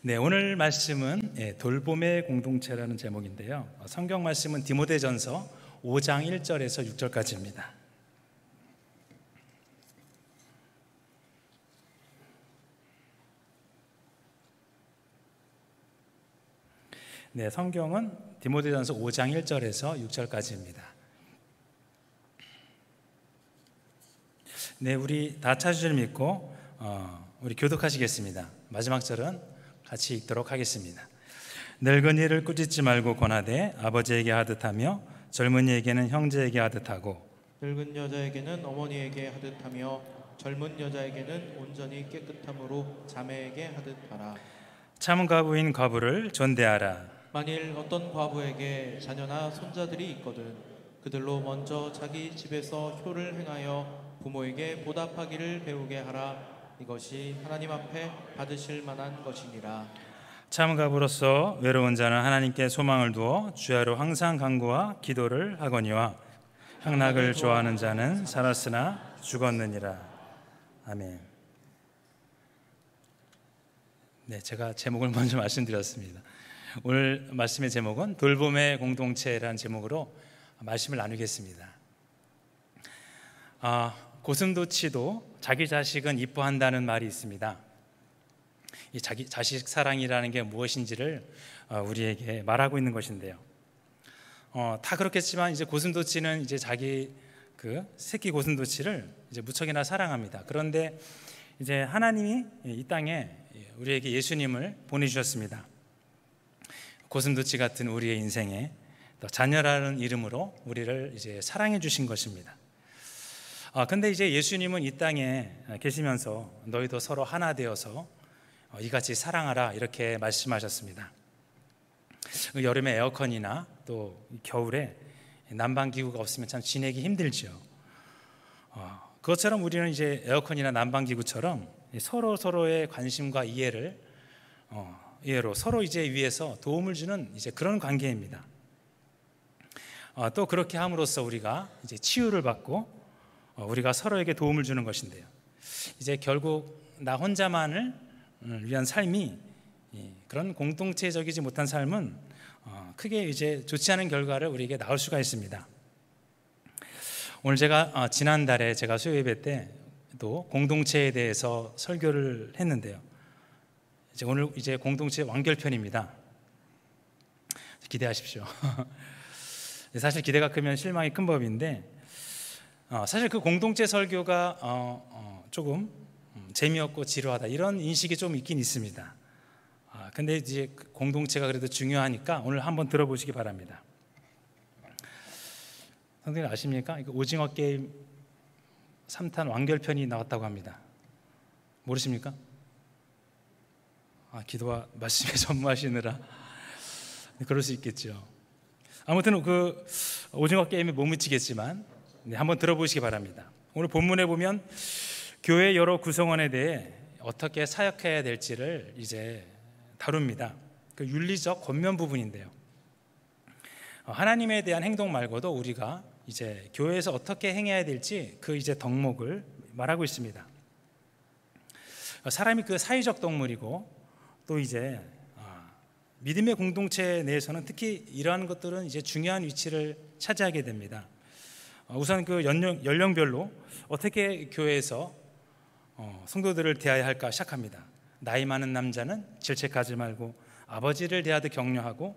네, 오늘 말씀은 돌봄의 공동체라는 제목인데요. 성경 말씀은 디모데전서 5장 1절에서 6절까지입니다. 네, 성경은 디모데전서 5장 1절에서 6절까지입니다. 네, 우리 다 찾으실 믿고 우리 교독하시겠습니다. 마지막 절은 같이 읽도록 하겠습니다. 늙은이를 꾸짖지 말고 권하되 아버지에게 하듯하며 젊은이에게는 형제에게 하듯하고 늙은 여자에게는 어머니에게 하듯하며 젊은 여자에게는 온전히 깨끗함으로 자매에게 하듯하라. 참 과부인 과부를 존대하라. 만일 어떤 과부에게 자녀나 손자들이 있거든 그들로 먼저 자기 집에서 효를 행하여 부모에게 보답하기를 배우게 하라. 이것이 하나님 앞에 받으실 만한 것이니라. 참 과부로서 외로운 자는 하나님께 소망을 두어 주야로 항상 간구와 기도를 하거니와 향락을 좋아하는 자는 살았으나 죽었느니라. 아멘. 네, 제가 제목을 먼저 말씀드렸습니다. 오늘 말씀의 제목은 돌봄의 공동체라는 제목으로 말씀을 나누겠습니다. 고슴도치도 자기 자식은 이뻐한다는 말이 있습니다. 이 자기 자식 사랑이라는 게 무엇인지를 우리에게 말하고 있는 것인데요. 다 그렇겠지만 이제 고슴도치는 이제 자기 그 새끼 고슴도치를 이제 무척이나 사랑합니다. 그런데 이제 하나님이 이 땅에 우리에게 예수님을 보내주셨습니다. 고슴도치 같은 우리의 인생에 또 자녀라는 이름으로 우리를 이제 사랑해 주신 것입니다. 근데 이제 예수님은 이 땅에 계시면서 너희도 서로 하나 되어서 이같이 사랑하라 이렇게 말씀하셨습니다. 여름에 에어컨이나 또 겨울에 난방기구가 없으면 참 지내기 힘들죠. 그것처럼 우리는 이제 에어컨이나 난방기구처럼 서로의 관심과 이해로 서로 이제 위해서 도움을 주는 이제 그런 관계입니다. 또 그렇게 함으로써 우리가 이제 치유를 받고 우리가 서로에게 도움을 주는 것인데요. 이제 결국 나 혼자만을 위한 삶이 그런 공동체적이지 못한 삶은 크게 이제 좋지 않은 결과를 우리에게 낳을 수가 있습니다. 오늘 제가 지난달에 제가 수요예배 때 또 공동체에 대해서 설교를 했는데요. 이제 오늘 이제 공동체 완결편입니다. 기대하십시오. 사실 기대가 크면 실망이 큰 법인데 사실 그 공동체 설교가 조금 재미없고 지루하다 이런 인식이 좀 있긴 있습니다. 근데 이제 공동체가 그래도 중요하니까 오늘 한번 들어보시기 바랍니다. 선생님 아십니까? 오징어 게임 3탄 완결편이 나왔다고 합니다. 모르십니까? 기도와 말씀에 전무하시느라 그럴 수 있겠죠. 아무튼 그 오징어 게임에 못 미치겠지만 한번 들어보시기 바랍니다. 오늘 본문에 보면 교회 여러 구성원에 대해 어떻게 사역해야 될지를 이제 다룹니다. 그 윤리적 권면 부분인데요. 하나님에 대한 행동 말고도 우리가 이제 교회에서 어떻게 행해야 될지 그 이제 덕목을 말하고 있습니다. 사람이 그 사회적 동물이고 또 이제 믿음의 공동체 내에서는 특히 이러한 것들은 이제 중요한 위치를 차지하게 됩니다. 우선 그 연령별로 어떻게 교회에서 성도들을 대해야 할까 시작합니다. 나이 많은 남자는 질책하지 말고 아버지를 대하듯 격려하고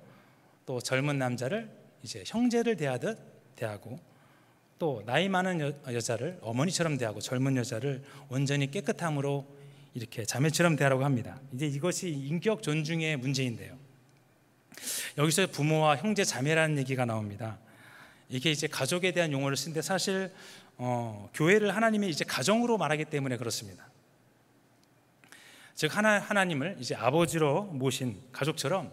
또 젊은 남자를 이제 형제를 대하듯 대하고 또 나이 많은 여자를 어머니처럼 대하고 젊은 여자를 온전히 깨끗함으로 이렇게 자매처럼 대하라고 합니다. 이제 이것이 인격 존중의 문제인데요. 여기서 부모와 형제 자매라는 얘기가 나옵니다. 이게 이제 가족에 대한 용어를 쓰는데 사실 교회를 하나님이 이제 가정으로 말하기 때문에 그렇습니다. 즉 하나님을 이제 아버지로 모신 가족처럼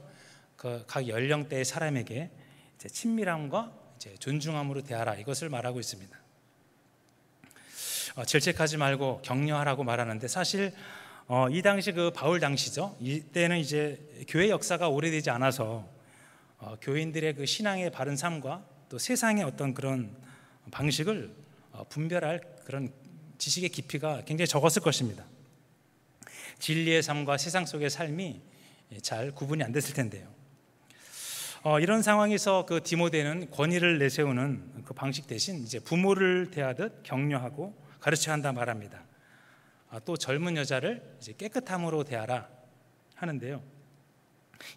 그 각 연령대의 사람에게 이제 친밀함과 이제 존중함으로 대하라 이것을 말하고 있습니다. 질책하지 말고 격려하라고 말하는데 사실 이 당시 그 바울 당시죠. 이때는 이제 교회 역사가 오래되지 않아서 교인들의 그 신앙의 바른 삶과 또 세상의 어떤 그런 방식을 분별할 그런 지식의 깊이가 굉장히 적었을 것입니다. 진리의 삶과 세상 속의 삶이 잘 구분이 안 됐을 텐데요. 이런 상황에서 그 디모데는 권위를 내세우는 그 방식 대신 이제 부모를 대하듯 격려하고 가르쳐야 한다 말합니다. 또 젊은 여자를 이제 깨끗함으로 대하라 하는데요.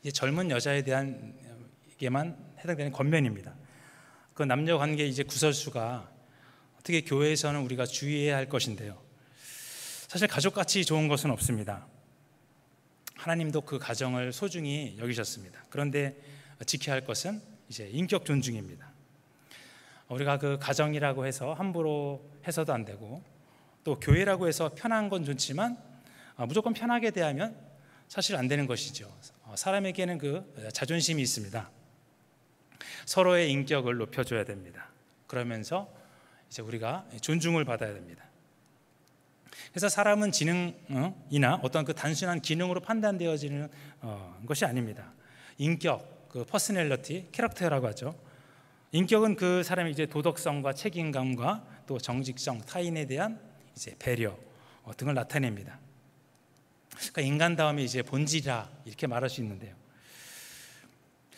이제 젊은 여자에 대한 게만 해당되는 권면입니다. 그 남녀 관계 이제 구설수가 어떻게 교회에서는 우리가 주의해야 할 것인데요. 사실 가족같이 좋은 것은 없습니다. 하나님도 그 가정을 소중히 여기셨습니다. 그런데 지켜야 할 것은 이제 인격 존중입니다. 우리가 그 가정이라고 해서 함부로 해서도 안 되고, 또 교회라고 해서 편한 건 좋지만 무조건 편하게 대하면 사실 안 되는 것이죠. 사람에게는 그 자존심이 있습니다. 서로의 인격을 높여줘야 됩니다. 그러면서 이제 우리가 존중을 받아야 됩니다. 그래서 사람은 지능이나 어떤 그 단순한 기능으로 판단되어지는 것이 아닙니다. 인격, 그 퍼스널리티, 캐릭터라고 하죠. 인격은 그 사람의 이제 도덕성과 책임감과 또 정직성, 타인에 대한 이제 배려 등을 나타냅니다. 그러니까 인간다움이 이제 본질이라 이렇게 말할 수 있는데요.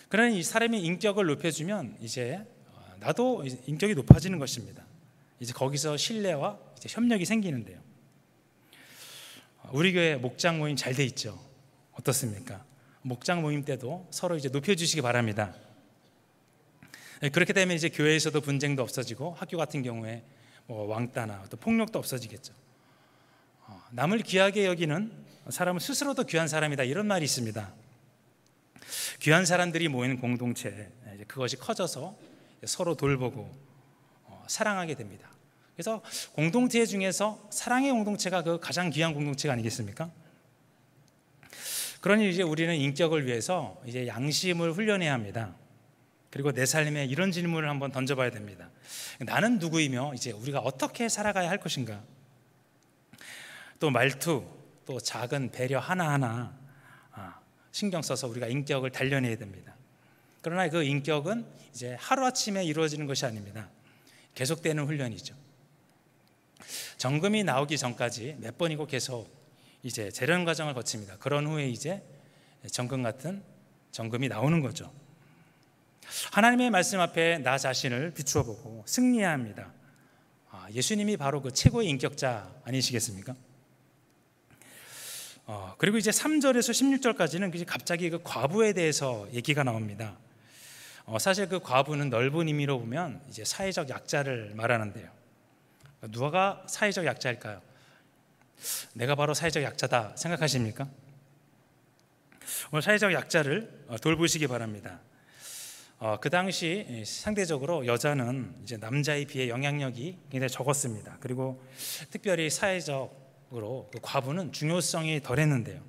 그러나 이 사람의 인격을 높여주면 이제 나도 인격이 높아지는 것입니다. 이제 거기서 신뢰와 이제 협력이 생기는데요. 우리 교회 목장 모임 잘 돼 있죠. 어떻습니까? 목장 모임 때도 서로 이제 높여주시기 바랍니다. 그렇게 되면 이제 교회에서도 분쟁도 없어지고 학교 같은 경우에 뭐 왕따나 또 폭력도 없어지겠죠. 남을 귀하게 여기는 사람은 스스로도 귀한 사람이다, 이런 말이 있습니다. 귀한 사람들이 모이는 공동체, 그것이 커져서 서로 돌보고 사랑하게 됩니다. 그래서 공동체 중에서 사랑의 공동체가 그 가장 귀한 공동체가 아니겠습니까? 그러니 이제 우리는 인격을 위해서 이제 양심을 훈련해야 합니다. 그리고 내 삶에 이런 질문을 한번 던져봐야 됩니다. 나는 누구이며 이제 우리가 어떻게 살아가야 할 것인가? 또 말투, 또 작은 배려 하나하나 신경 써서 우리가 인격을 단련해야 됩니다. 그러나 그 인격은 이제 하루아침에 이루어지는 것이 아닙니다. 계속되는 훈련이죠. 정금이 나오기 전까지 몇 번이고 계속 이제 재련 과정을 거칩니다. 그런 후에 이제 정금 같은 정금이 나오는 거죠. 하나님의 말씀 앞에 나 자신을 비추어 보고 승리해야 합니다. 예수님이 바로 그 최고의 인격자 아니시겠습니까? 그리고 이제 3절에서 16절까지는 갑자기 그 과부에 대해서 얘기가 나옵니다. 사실 그 과부는 넓은 의미로 보면 이제 사회적 약자를 말하는데요. 누가 사회적 약자일까요? 내가 바로 사회적 약자다 생각하십니까? 오늘 사회적 약자를 돌보시기 바랍니다. 그 당시 상대적으로 여자는 이제 남자에 비해 영향력이 굉장히 적었습니다. 그리고 특별히 사회적으로 그 과부는 중요성이 덜했는데요.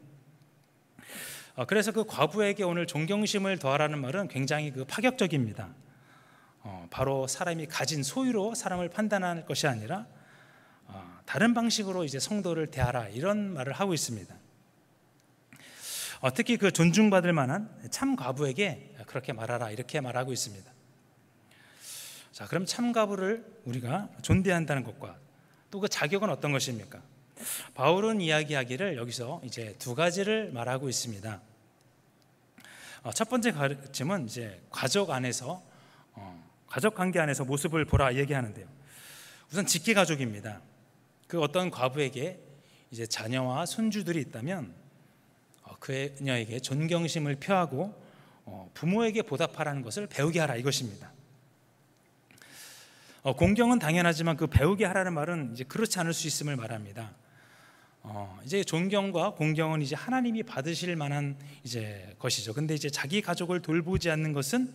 그래서 그 과부에게 오늘 존경심을 더하라는 말은 굉장히 그 파격적입니다. 바로 사람이 가진 소유로 사람을 판단할 것이 아니라 다른 방식으로 이제 성도를 대하라, 이런 말을 하고 있습니다. 특히 그 존중받을 만한 참 과부에게 그렇게 말하라, 이렇게 말하고 있습니다. 자, 그럼 참 과부를 우리가 존대한다는 것과 또 그 자격은 어떤 것입니까? 바울은 이야기하기를 여기서 이제 두 가지를 말하고 있습니다. 첫 번째 가르침은 이제 가족 안에서 가족 관계 안에서 모습을 보라 얘기하는데요. 우선 직계 가족입니다. 그 어떤 과부에게 이제 자녀와 손주들이 있다면 그녀에게 존경심을 표하고 부모에게 보답하라는 것을 배우게 하라, 이것입니다. 공경은 당연하지만 그 배우게 하라는 말은 이제 그렇지 않을 수 있음을 말합니다. 이제 존경과 공경은 이제 하나님이 받으실 만한 이제 것이죠. 근데 이제 자기 가족을 돌보지 않는 것은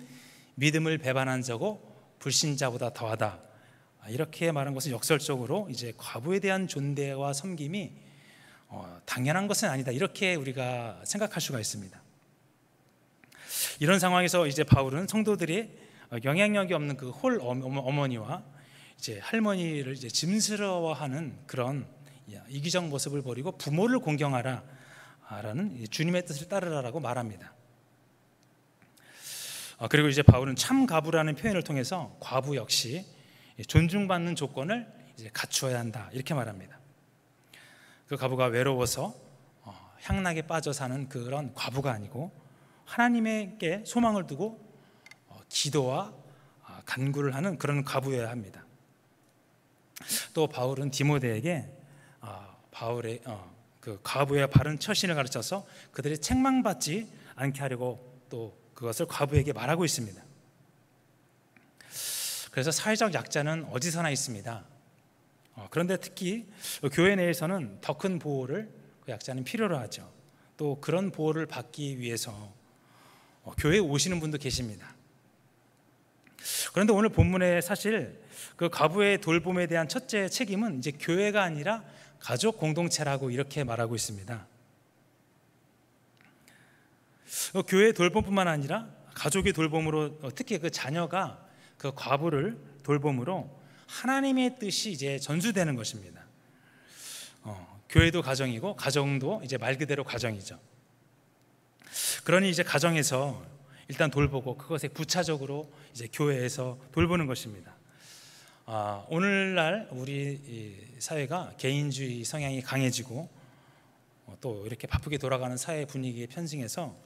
믿음을 배반한 자고 불신자보다 더하다, 이렇게 말한 것은 역설적으로 이제 과부에 대한 존대와 섬김이 당연한 것은 아니다, 이렇게 우리가 생각할 수가 있습니다. 이런 상황에서 이제 바울은 성도들이 영향력이 없는 그 홀 어머니와 이제 할머니를 이제 짐스러워하는 그런 이기적 모습을 버리고 부모를 공경하라라는 주님의 뜻을 따르라라고 말합니다. 그리고 이제 바울은 참 과부라는 표현을 통해서 과부 역시 존중받는 조건을 이제 갖추어야 한다, 이렇게 말합니다. 그 과부가 외로워서 향락에 빠져 사는 그런 과부가 아니고 하나님께 소망을 두고 기도와 간구를 하는 그런 과부여야 합니다. 또 바울은 디모데에게 바울의 그 과부의 바른 처신을 가르쳐서 그들이 책망받지 않게 하려고 또 그것을 과부에게 말하고 있습니다. 그래서 사회적 약자는 어디서나 있습니다. 그런데 특히 교회 내에서는 더 큰 보호를 그 약자는 필요로 하죠. 또 그런 보호를 받기 위해서 교회에 오시는 분도 계십니다. 그런데 오늘 본문에 사실 그 과부의 돌봄에 대한 첫째 책임은 이제 교회가 아니라 가족 공동체라고 이렇게 말하고 있습니다. 교회의 돌봄뿐만 아니라 가족의 돌봄으로, 특히 그 자녀가 그 과부를 돌봄으로 하나님의 뜻이 이제 전수되는 것입니다. 교회도 가정이고 가정도 이제 말 그대로 가정이죠. 그러니 이제 가정에서 일단 돌보고 그것에 부차적으로 이제 교회에서 돌보는 것입니다. 오늘날 우리 사회가 개인주의 성향이 강해지고 또 이렇게 바쁘게 돌아가는 사회 분위기에 편승해서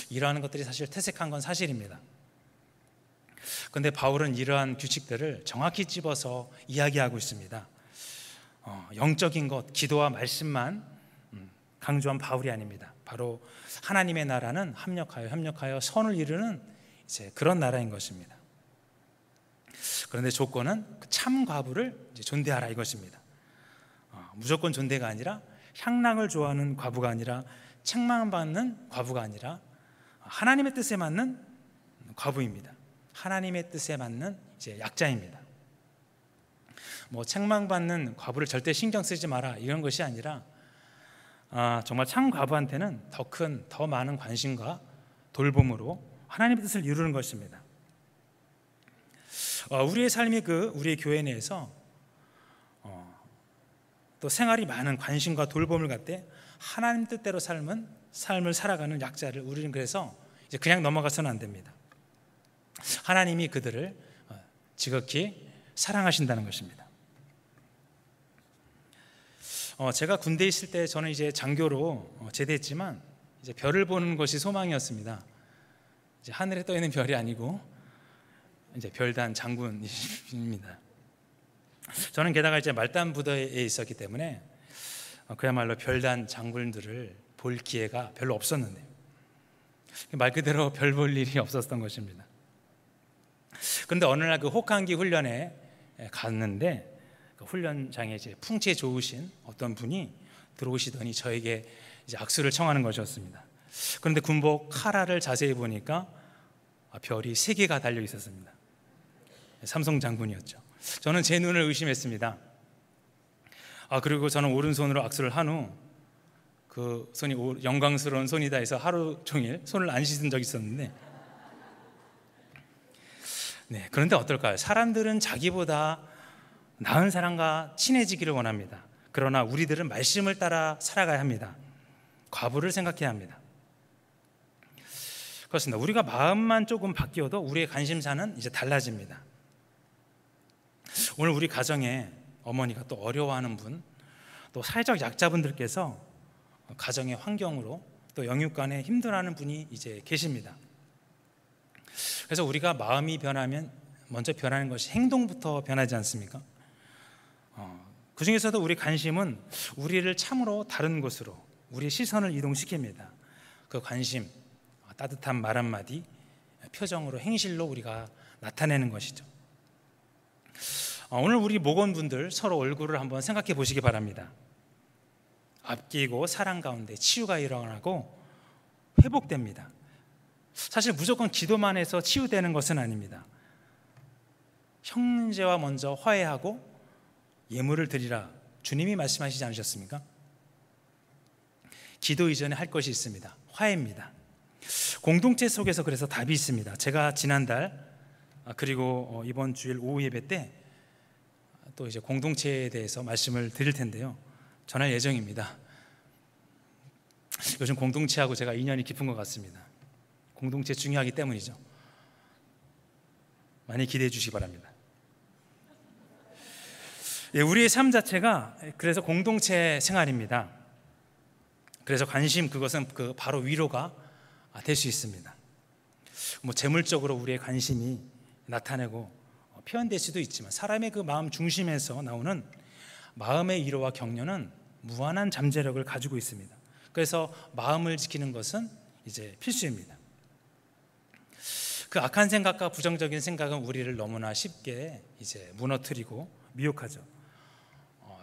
이러한 것들이 사실 퇴색한 건 사실입니다. 그런데 바울은 이러한 규칙들을 정확히 집어서 이야기하고 있습니다. 영적인 것, 기도와 말씀만 강조한 바울이 아닙니다. 바로 하나님의 나라는 협력하여 선을 이루는 이제 그런 나라인 것입니다. 그런데 조건은 참 과부를 이제 존대하라 이것입니다. 무조건 존대가 아니라 향락을 좋아하는 과부가 아니라 책망받는 과부가 아니라 하나님의 뜻에 맞는 과부입니다. 하나님의 뜻에 맞는 이제 약자입니다. 뭐 책망받는 과부를 절대 신경 쓰지 마라 이런 것이 아니라 정말 참 과부한테는 더 많은 관심과 돌봄으로 하나님의 뜻을 이루는 것입니다. 우리의 삶이 우리의 교회 내에서 또 생활이 많은 관심과 돌봄을 갖되 하나님 뜻대로 삶을 살아가는 약자를 우리는 그래서 이제 그냥 넘어가서는 안 됩니다. 하나님이 그들을 지극히 사랑하신다는 것입니다. 제가 군대에 있을 때 저는 이제 장교로 제대했지만 이제 별을 보는 것이 소망이었습니다. 이제 하늘에 떠 있는 별이 아니고 이제 별단 장군입니다. 저는 게다가 이제 말단 부대에 있었기 때문에 그야말로 별단 장군들을 볼 기회가 별로 없었는데요. 말 그대로 별 볼 일이 없었던 것입니다. 그런데 어느 날 그 혹한기 훈련에 갔는데 그 훈련장에 이제 풍채 좋으신 어떤 분이 들어오시더니 저에게 이제 악수를 청하는 것이었습니다. 그런데 군복 카라를 자세히 보니까 별이 3개가 달려 있었습니다. 삼성 장군이었죠. 저는 제 눈을 의심했습니다. 그리고 저는 오른손으로 악수를 한 후 그 손이 영광스러운 손이다 해서 하루 종일 손을 안 씻은 적이 있었는데, 그런데 어떨까요? 사람들은 자기보다 나은 사람과 친해지기를 원합니다. 그러나 우리들은 말씀을 따라 살아가야 합니다. 과부를 생각해야 합니다. 그렇습니다. 우리가 마음만 조금 바뀌어도 우리의 관심사는 이제 달라집니다. 오늘 우리 가정에 어머니가 또 어려워하는 분, 또 사회적 약자분들께서 가정의 환경으로 또 영육간에 힘들어하는 분이 이제 계십니다. 그래서 우리가 마음이 변하면 먼저 변하는 것이 행동부터 변하지 않습니까? 그 중에서도 우리 관심은 우리를 참으로 다른 곳으로 우리의 시선을 이동시킵니다. 그 관심, 따뜻한 말 한마디, 표정으로 행실로 우리가 나타내는 것이죠. 오늘 우리 목원분들 서로 얼굴을 한번 생각해 보시기 바랍니다. 아끼고 사랑 가운데 치유가 일어나고 회복됩니다. 사실 무조건 기도만 해서 치유되는 것은 아닙니다. 형제와 먼저 화해하고 예물을 드리라 주님이 말씀하시지 않으셨습니까? 기도 이전에 할 것이 있습니다. 화해입니다. 공동체 속에서 그래서 답이 있습니다. 제가 지난달 그리고 이번 주일 오후 예배 때 또 이제 공동체에 대해서 말씀을 드릴 텐데요. 전할 예정입니다. 요즘 공동체하고 제가 인연이 깊은 것 같습니다. 공동체 중요하기 때문이죠. 많이 기대해 주시기 바랍니다. 우리의 삶 자체가 그래서 공동체 생활입니다. 그래서 관심, 그것은 바로 위로가 될 수 있습니다. 뭐 재물적으로 우리의 관심이 나타내고 표현될 수도 있지만 사람의 그 마음 중심에서 나오는 마음의 위로와 격려는 무한한 잠재력을 가지고 있습니다. 그래서 마음을 지키는 것은 이제 필수입니다. 그 악한 생각과 부정적인 생각은 우리를 너무나 쉽게 이제 무너뜨리고 미혹하죠.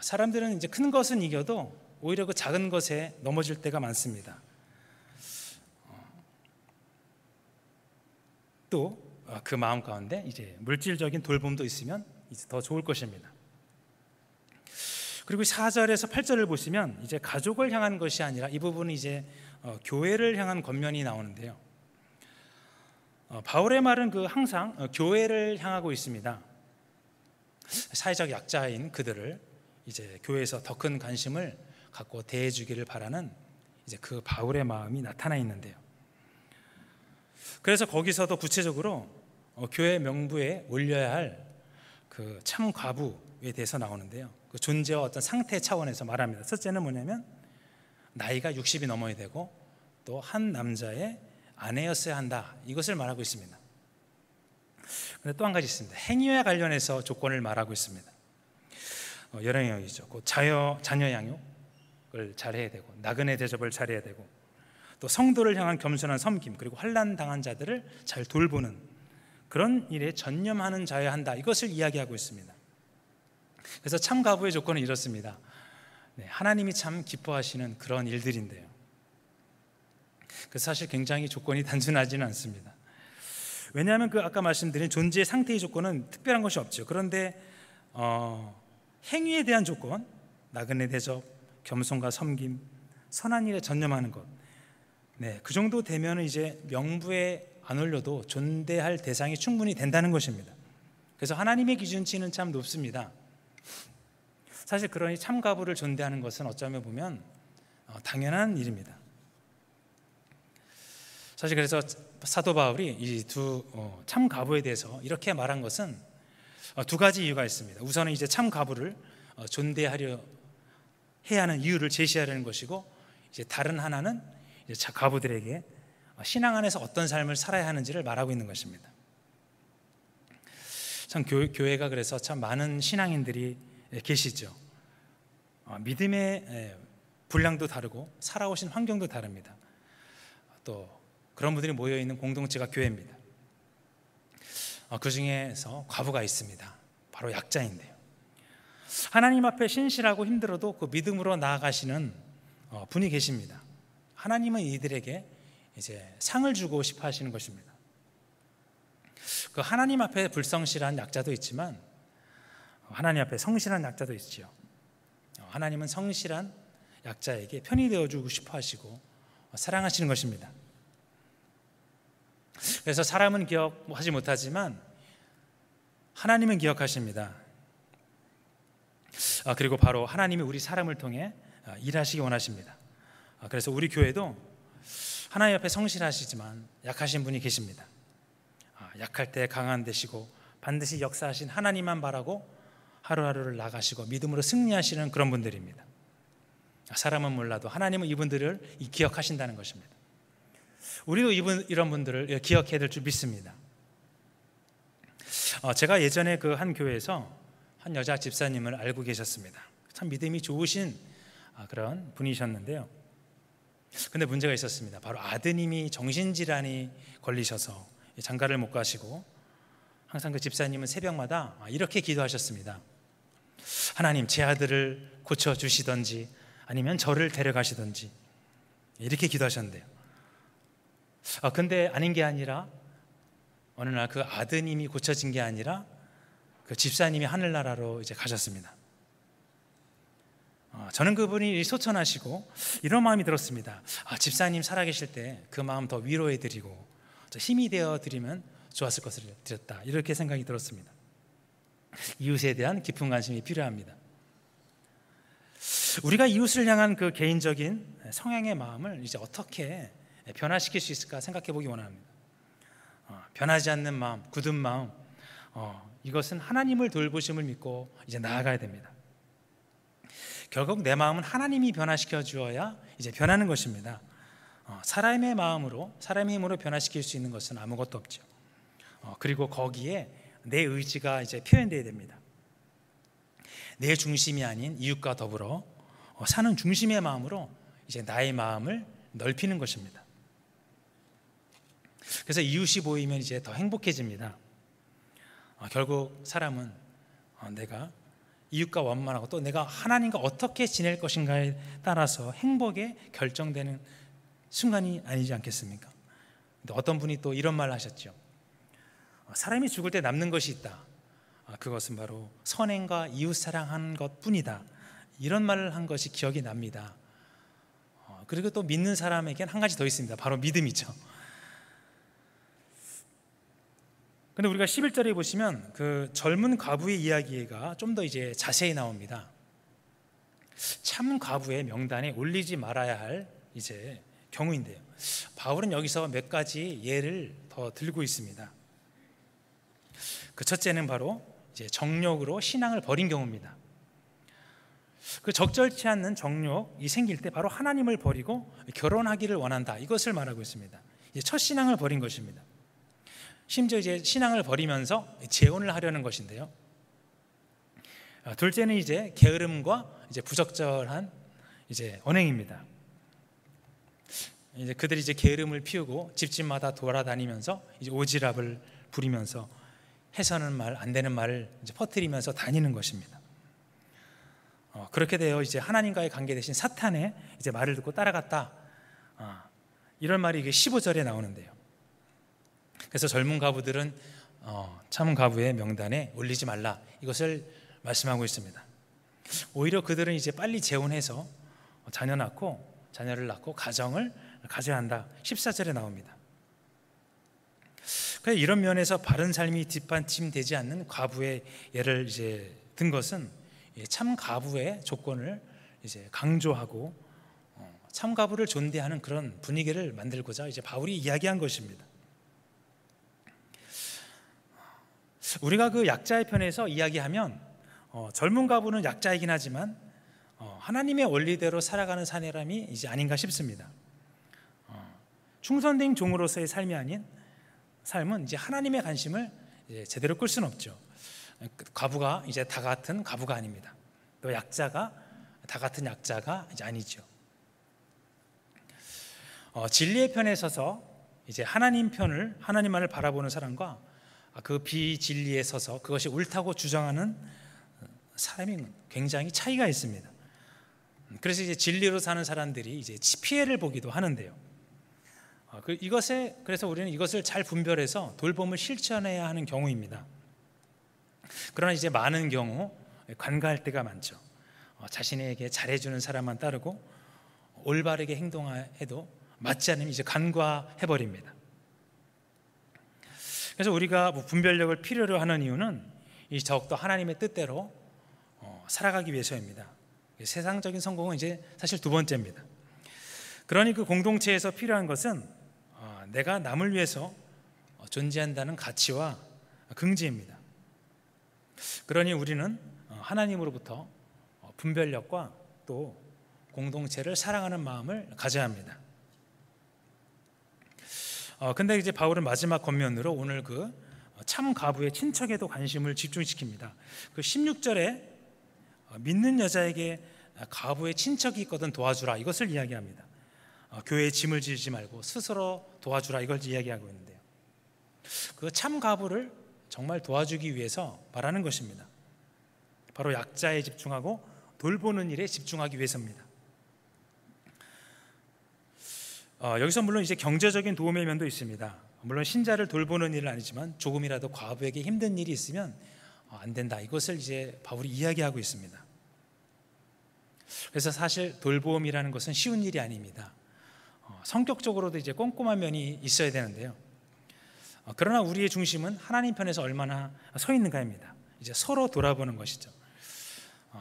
사람들은 이제 큰 것은 이겨도 오히려 그 작은 것에 넘어질 때가 많습니다. 또 그 마음 가운데 이제 물질적인 돌봄도 있으면 이제 더 좋을 것입니다. 그리고 4절에서 8절을 보시면 이제 가족을 향한 것이 아니라 이 부분은 이제 교회를 향한 권면이 나오는데요. 바울의 말은 항상 교회를 향하고 있습니다. 사회적 약자인 그들을 이제 교회에서 더 큰 관심을 갖고 대해주기를 바라는 이제 그 바울의 마음이 나타나 있는데요. 그래서 거기서도 구체적으로 교회 명부에 올려야 할 그 참 과부에 대해서 나오는데요. 그 존재와 어떤 상태 차원에서 말합니다. 첫째는 뭐냐면 나이가 60이 넘어야 되고 또 한 남자의 아내였어야 한다. 이것을 말하고 있습니다. 그런데 또 한 가지 있습니다. 행위와 관련해서 조건을 말하고 있습니다. 여러 영역이죠. 자녀 양육을 잘해야 되고 나그네 대접을 잘해야 되고 또 성도를 향한 겸손한 섬김, 그리고 환난 당한 자들을 잘 돌보는 그런 일에 전념하는 자여야 한다. 이것을 이야기하고 있습니다. 그래서 참 과부의 조건은 이렇습니다. 하나님이 참 기뻐하시는 그런 일들인데요. 그래서 사실 굉장히 조건이 단순하지는 않습니다. 왜냐하면 아까 말씀드린 존재의 상태의 조건은 특별한 것이 없죠. 그런데 행위에 대한 조건, 나그네 대접, 겸손과 섬김, 선한 일에 전념하는 것, 그 정도 되면 이제 명부에 안 올려도 존대할 대상이 충분히 된다는 것입니다. 그래서 하나님의 기준치는 참 높습니다. 사실 그러니 참가부를 존대하는 것은 어쩌면 보면 당연한 일입니다. 사실 그래서 사도 바울이 이 두 참가부에 대해서 이렇게 말한 것은 두 가지 이유가 있습니다. 우선은 이제 참가부를 존대하려 해야 하는 이유를 제시하려는 것이고, 이제 다른 하나는 이제 가부들에게 신앙 안에서 어떤 삶을 살아야 하는지를 말하고 있는 것입니다. 참 교회가 그래서 참 많은 신앙인들이 계시죠. 믿음의 분량도 다르고 살아오신 환경도 다릅니다. 또 그런 분들이 모여있는 공동체가 교회입니다. 그 중에서 과부가 있습니다. 바로 약자인데요. 하나님 앞에 신실하고 힘들어도 그 믿음으로 나아가시는 분이 계십니다. 하나님은 이들에게 이제 상을 주고 싶어 하시는 것입니다. 그 하나님 앞에 불성실한 약자도 있지만 하나님 앞에 성실한 약자도 있지요. 하나님은 성실한 약자에게 편이 되어주고 싶어 하시고 사랑하시는 것입니다. 그래서 사람은 기억하지 못하지만 하나님은 기억하십니다. 그리고 바로 하나님이 우리 사람을 통해 일하시기 원하십니다. 그래서 우리 교회도 하나님 앞에 성실하시지만 약하신 분이 계십니다. 약할 때 강한 되시고 반드시 역사하신 하나님만 바라고 하루하루를 나가시고 믿음으로 승리하시는 그런 분들입니다. 사람은 몰라도 하나님은 이분들을 기억하신다는 것입니다. 우리도 이런 분들을 기억해야 될 줄 믿습니다. 제가 예전에 그 한 교회에서 한 여자 집사님을 알고 계셨습니다. 참 믿음이 좋으신 그런 분이셨는데요. 근데 문제가 있었습니다. 바로 아드님이 정신질환이 걸리셔서 장가를 못 가시고 항상 그 집사님은 새벽마다 이렇게 기도하셨습니다. 하나님, 제 아들을 고쳐주시던지 아니면 저를 데려가시던지 이렇게 기도하셨는데요. 근데 아닌 게 아니라 어느 날 그 아드님이 고쳐진 게 아니라 그 집사님이 하늘나라로 이제 가셨습니다. 저는 그분이 소천하시고 이런 마음이 들었습니다. 집사님 살아계실 때 그 마음 더 위로해드리고 힘이 되어드리면 좋았을 것을 드렸다, 이렇게 생각이 들었습니다. 이웃에 대한 깊은 관심이 필요합니다. 우리가 이웃을 향한 그 개인적인 성향의 마음을 이제 어떻게 변화시킬 수 있을까 생각해 보기 원합니다. 변하지 않는 마음, 굳은 마음, 이것은 하나님을 돌보심을 믿고 이제 나아가야 됩니다. 결국 내 마음은 하나님이 변화시켜 주어야 이제 변하는 것입니다. 사람의 마음으로, 사람의 힘으로 변화시킬 수 있는 것은 아무것도 없죠. 그리고 거기에 내 의지가 이제 표현되어야 됩니다. 내 중심이 아닌 이웃과 더불어 사는 중심의 마음으로 이제 나의 마음을 넓히는 것입니다. 그래서 이웃이 보이면 이제 더 행복해집니다. 결국 사람은 내가 이웃과 원만하고 또 내가 하나님과 어떻게 지낼 것인가에 따라서 행복에 결정되는 순간이 아니지 않겠습니까? 근데 어떤 분이 또 이런 말을 하셨죠. 사람이 죽을 때 남는 것이 있다. 그것은 바로 선행과 이웃 사랑하는 것뿐이다. 이런 말을 한 것이 기억이 납니다. 그리고 또 믿는 사람에겐 한 가지 더 있습니다. 바로 믿음이죠. 근데 우리가 11절에 보시면 그 젊은 과부의 이야기가 좀 더 이제 자세히 나옵니다. 참 과부의 명단에 올리지 말아야 할 이제 경우인데요. 바울은 여기서 몇 가지 예를 더 들고 있습니다. 그 첫째는 바로 이제 정욕으로 신앙을 버린 경우입니다. 그 적절치 않는 정욕이 생길 때 바로 하나님을 버리고 결혼하기를 원한다. 이것을 말하고 있습니다. 이제 첫 신앙을 버린 것입니다. 심지어 이제 신앙을 버리면서 재혼을 하려는 것인데요. 둘째는 이제 게으름과 이제 부적절한 이제 언행입니다. 이제 그들이 이제 게으름을 피우고 집집마다 돌아다니면서 이제 오지랖을 부리면서 해서는 말 안 되는 말을 이제 퍼뜨리면서 다니는 것입니다. 그렇게 되어 이제 하나님과의 관계 대신 사탄의 이제 말을 듣고 따라갔다. 이런 말이 이게 15절에 나오는데요. 그래서 젊은 과부들은 참 과부의 명단에 올리지 말라. 이것을 말씀하고 있습니다. 오히려 그들은 이제 빨리 재혼해서 자녀를 낳고 가정을 가져야 한다. 14절에 나옵니다. 그래서 이런 면에서 바른 삶이 뒷받침되지 않는 과부의 예를 이제 든 것은 참 과부의 조건을 이제 강조하고 참 과부를 존대하는 그런 분위기를 만들고자 이제 바울이 이야기한 것입니다. 우리가 그 약자의 편에서 이야기하면 젊은 과부는 약자이긴 하지만 하나님의 원리대로 살아가는 사람이 이제 아닌가 싶습니다. 충성된 종으로서의 삶이 아닌 삶은 이제 하나님의 관심을 이제 제대로 끌 수는 없죠. 과부가 이제 다 같은 과부가 아닙니다. 또 약자가 다 같은 약자가 이제 아니죠. 진리의 편에 서서 이제 하나님만을 바라보는 사람과 그 비진리에 서서 그것이 옳다고 주장하는 사람이 굉장히 차이가 있습니다. 그래서 이제 진리로 사는 사람들이 이제 피해를 보기도 하는데요. 그래서 우리는 이것을 잘 분별해서 돌봄을 실천해야 하는 경우입니다. 그러나 이제 많은 경우 관가할 때가 많죠. 자신에게 잘해주는 사람만 따르고 올바르게 행동해도 맞지 않으면 이제 간과해버립니다. 그래서 우리가 분별력을 필요로 하는 이유는 더욱더 하나님의 뜻대로 살아가기 위해서입니다. 세상적인 성공은 이제 사실 두 번째입니다. 그러니 그 공동체에서 필요한 것은 내가 남을 위해서 존재한다는 가치와 긍지입니다. 그러니 우리는 하나님으로부터 분별력과 또 공동체를 사랑하는 마음을 가져야 합니다. 근데 이제 바울은 마지막 권면으로 오늘 그 참 과부의 친척에도 관심을 집중시킵니다. 그 16절에 믿는 여자에게 과부의 친척이 있거든 도와주라 이것을 이야기합니다. 교회에 짐을 지지 말고 스스로 도와주라 이걸 이야기하고 있는데요. 그 참 과부를 정말 도와주기 위해서 말하는 것입니다. 바로 약자에 집중하고 돌보는 일에 집중하기 위해서입니다. 여기서 물론 이제 경제적인 도움의 면도 있습니다. 물론 신자를 돌보는 일은 아니지만 조금이라도 과부에게 힘든 일이 있으면 안 된다. 이것을 이제 바울이 이야기하고 있습니다. 그래서 사실 돌봄이라는 것은 쉬운 일이 아닙니다. 성격적으로도 이제 꼼꼼한 면이 있어야 되는데요. 그러나 우리의 중심은 하나님 편에서 얼마나 서 있는가입니다. 이제 서로 돌아보는 것이죠.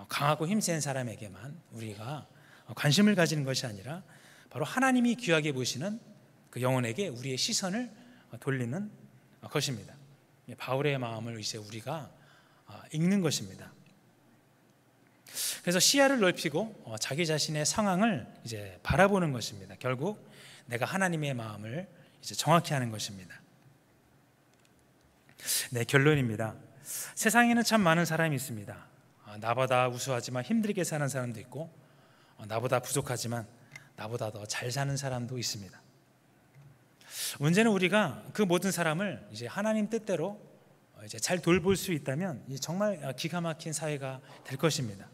강하고 힘센 사람에게만 우리가 관심을 가지는 것이 아니라 바로 하나님이 귀하게 보시는 그 영혼에게 우리의 시선을 돌리는 것입니다. 바울의 마음을 이제 우리가 읽는 것입니다. 그래서 시야를 넓히고 자기 자신의 상황을 이제 바라보는 것입니다. 결국 내가 하나님의 마음을 이제 정확히 하는 것입니다. 네, 결론입니다. 세상에는 참 많은 사람이 있습니다. 나보다 우수하지만 힘들게 사는 사람도 있고, 나보다 부족하지만 나보다 더 잘 사는 사람도 있습니다. 문제는 우리가 그 모든 사람을 이제 하나님 뜻대로 이제 잘 돌볼 수 있다면 정말 기가 막힌 사회가 될 것입니다.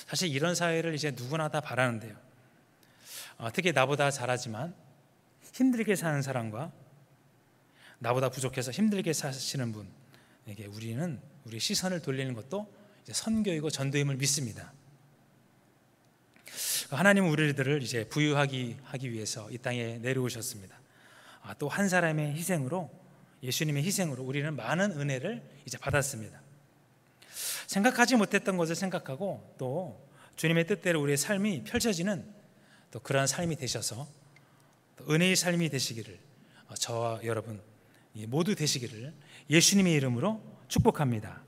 사실 이런 사회를 이제 누구나 다 바라는데요. 특히 나보다 잘하지만 힘들게 사는 사람과 나보다 부족해서 힘들게 사시는 분에게 우리는 우리 시선을 돌리는 것도 이제 선교이고 전도임을 믿습니다. 하나님은 우리들을 이제 부유하기 위해서 이 땅에 내려오셨습니다. 또 한 사람의 희생으로, 예수님의 희생으로 우리는 많은 은혜를 이제 받았습니다. 생각하지 못했던 것을 생각하고 또 주님의 뜻대로 우리의 삶이 펼쳐지는 또 그러한 삶이 되셔서 또 은혜의 삶이 되시기를, 저와 여러분 모두 되시기를 예수님의 이름으로 축복합니다.